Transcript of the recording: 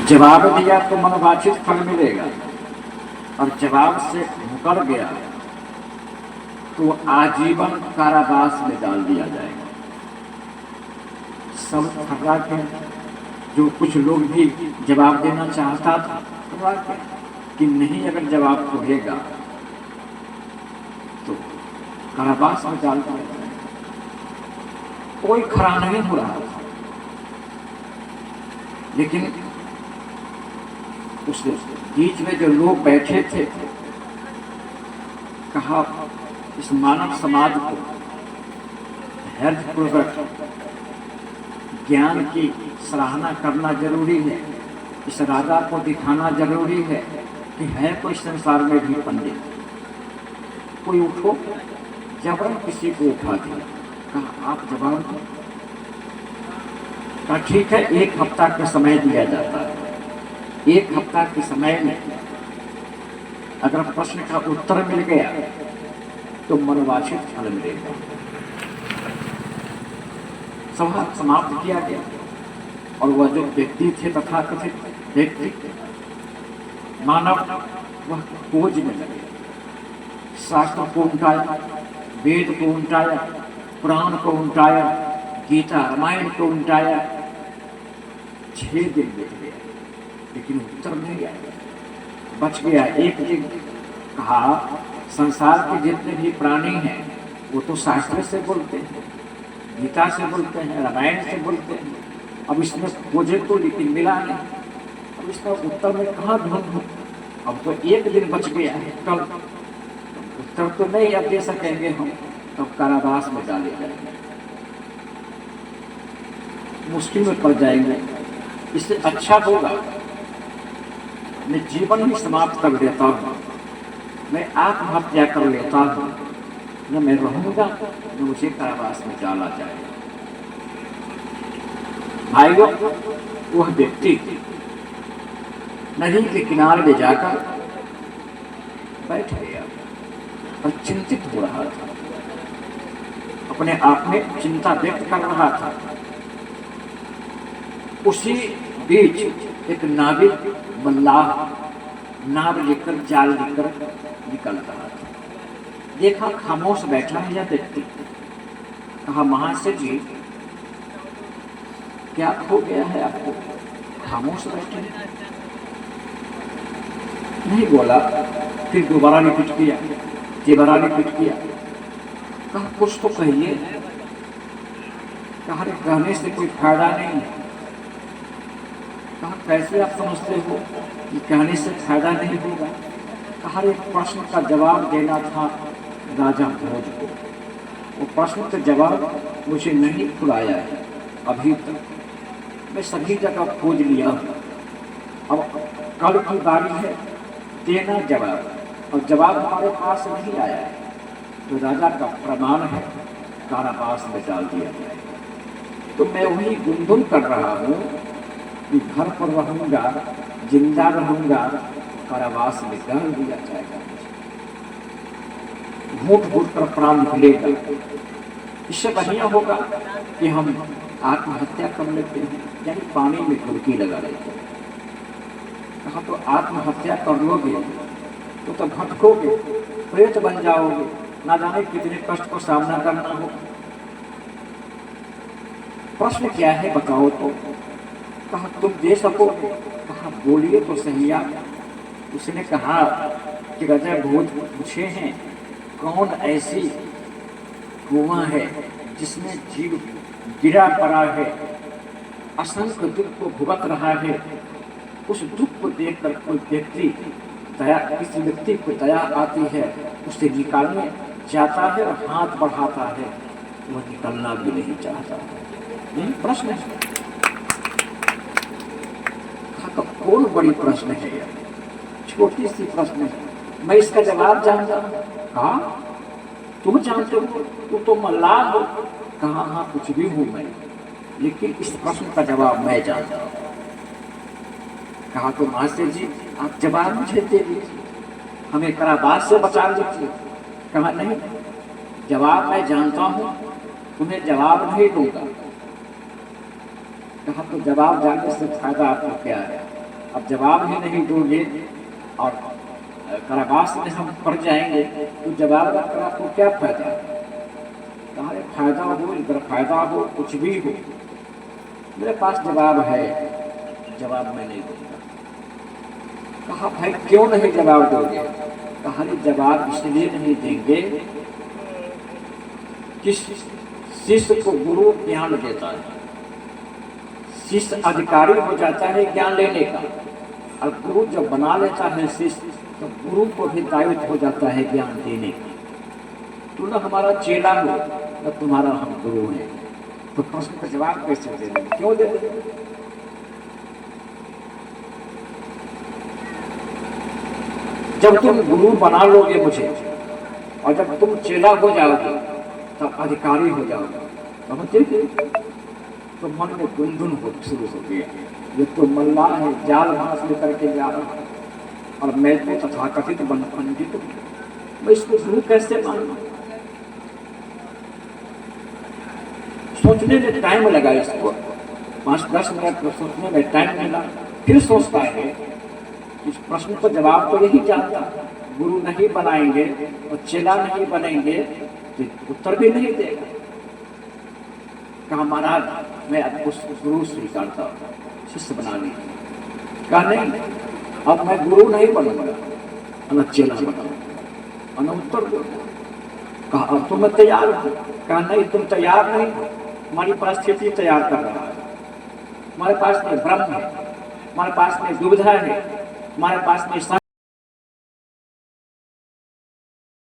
जवाब दिया तो मनोवांछित फल मिलेगा, और जवाब से मुकर गया तो आजीवन कारावास में डाल दिया जाएगा। सब थर्रा के जो कुछ लोग भी जवाब देना चाहता था कि नहीं, अगर जवाब खोलेगा तो कारावास में डाल दिया जाएगा। कोई खड़ा नहीं हो रहा था, लेकिन उस बीच में जो लोग बैठे थे, कहा इस मानव समाज को धैर्यपूर्वक ज्ञान की सराहना करना जरूरी है। इस राजा को दिखाना जरूरी है कि है कोई संसार में भी पंडित। कोई उठो, जबरन किसी को उठा दिया, कहा आप जवाब दो। कहा ठीक है, 1 हफ्ता का समय दिया जाता है। 1 हफ्ता के समय में अगर प्रश्न का उत्तर मिल गया तो मनोवांछित फल मिलेगा। सभा समाप्त किया गया, और वह जो व्यक्ति थे, तथाकथित व्यक्ति मानव, वह खोजने लगे। शास्त्र को उल्टाया, वेद को उल्टाया, पुराण को उल्टाया, गीता रामायण को उल्टाया। 6 दिन बीत गया, लेकिन उत्तर नहीं आया। बच गया एक दिन। कहा संसार के जितने भी प्राणी हैं वो तो शास्त्र से बोलते हैं, गीता से बोलते हैं, रामायण से बोलते हैं। अब इसमें खोजे तो, लेकिन मिला नहीं। अब इसका उत्तर में कहाँ ढूंढूं? अब तो एक दिन बच गया है, कल उत्तर तो नहीं अब दे सकेंगे हम, तब कारावास में डाले जाएंगे, मुश्किल में पड़ जाएंगे। इससे अच्छा होगा मैं जीवन ही समाप्त कर देता हूँ, मैं आत्महत्या कर लेता हूँ, न मैं रहूंगा न मुझे कारावास में डाला जाएगा। भाइयों, वह व्यक्ति नदी के किनारे ले जाकर बैठ गया और चिंतित हो रहा था, अपने आप में चिंता व्यक्त कर रहा था। उसी बीच एक नाविक मल्लाह नाव लेकर, जाल लेकर निकल रहा था। देखा खामोश बैठा है यह व्यक्ति। कहा महाशय जी, क्या हो गया है आपको, खामोश बैठे? नहीं बोला। फिर दोबारा रिपीट किया, तिबारा रिपीट किया। कहा कुछ तो कहिए। कहा कहने से कोई फायदा नहीं है। कहा कैसे आप समझते हो कि कहने से फायदा नहीं होगा? कहा एक प्रश्न का जवाब देना था राजा भोज को, वो प्रश्न का जवाब मुझे नहीं खुलाया है अभी तक। मैं सभी जगह खोज लिया हूँ, अब कल की बारी है देना जवाब, और जवाब हमारे पास नहीं आया है, तो राजा का प्रमाण है, कारावास में डाल दिया जाए। तो मैं वही गुनगुन कर रहा हूँ कि घर पर रहूंगा, जिंदा रहूंगा, कारावास में डाल दिया जाएगा, घूट घूट कर प्राण निकलेगा। इससे बढ़िया होगा कि हम आत्महत्या कर लेते हैं, यानी पानी में डुबकी लगा लेते हैं। कहा तो आत्महत्या कर लोगे तो भटकोगे, प्रेत बन जाओगे, ना जाने कितने कष्ट को सामना करना हो। प्रश्न क्या है बताओ तो? कहा तुम दे सकोगे? कहा बोलिए तो सही आप। उसने कहा कि राजा भोज पूछे हैं, कौन ऐसी कुआं है जिसमें जीव गिरा पड़ा है, असंख्य दुख को भुगत रहा है, उस दुख को देखकर कोई व्यक्ति दया, किसी व्यक्ति को दया आती है, उसे निकालने जाता है और हाथ बढ़ाता है, वह निकलना भी नहीं चाहता। यही प्रश्न है। कौन बड़ी प्रश्न है यार, छोटी सी प्रश्न है, मैं इसका जवाब जानता हूँ। कहा तुम जानते हो, तुम तो मल्लाह हो। कहा हाँ कुछ भी हूँ मैं, लेकिन इस प्रश्न का जवाब मैं जानता हूँ। कहा तो मास्टर जी आप जवाब मुझे दे दीजिए, हमें कारावास से बचा लीजिए। कहा नहीं, जवाब मैं जानता हूँ, तुम्हें जवाब नहीं दूंगा। कहा तो जवाब जानने से फायदा आपको क्या है? अब जवाब ही नहीं दोगे और कारावास में हम पड़ जाएंगे तो जवाब का आपको क्या फायदा? तुम्हारे फायदा हो, इधर फायदा हो, कुछ भी हो, मेरे पास जवाब है, जवाब मैं नहीं दूंगा। कहा भाई क्यों नहीं जवाब दोगे? कहा जवाब इसलिए नहीं देंगे कि शिष्य को गुरु ज्ञान देता है, शिष्य अधिकारी हो जाता है ज्ञान लेने का, और गुरु जब बना लेता है शिष्य तो गुरु को भी दायित्व हो जाता है ज्ञान देने का। तू न हमारा चेला हो न तुम्हारा हम गुरु है, तो प्रश्न का जवाब कैसे दे देंगे? क्यों दे देंगे? जब तुम गुरु बना लोगे मुझे और जब तुम चेला हो जाओगे तब अधिकारी हो जाओगे, समझते थे? तो मन में गुनगुन हो शुरू हो गया, ये तो मल्लाह है, जाल मांस लेकर के जा रहा है और मैं तो तथाकथित पंडित हूं, मैं इसको गुरु कैसे मानूं? सोचने में टाइम लगा, इसको 5-10 मिनट सोचने में टाइम मिला। फिर सोचता है इस प्रश्न को जवाब तो यही जानता, गुरु नहीं बनाएंगे और चेला नहीं बनेंगे तो उत्तर भी नहीं देगा। कहा महाराज मैं आपको गुरु स्वीकारता हूं, शिष्य बना लीजिए। कहा नहीं, अब मैं गुरु नहीं बनूंगा, मैं चेला बनाऊंगा। और उत्तर दो। कहा अब तो मैं तैयार हूं। कहा नहीं, तुम तैयार नहीं, हमारी परिस्थिति तैयार कर रहा है, हमारे पास में भ्रम है, हमारे पास में दुविधा है, हमारे पास में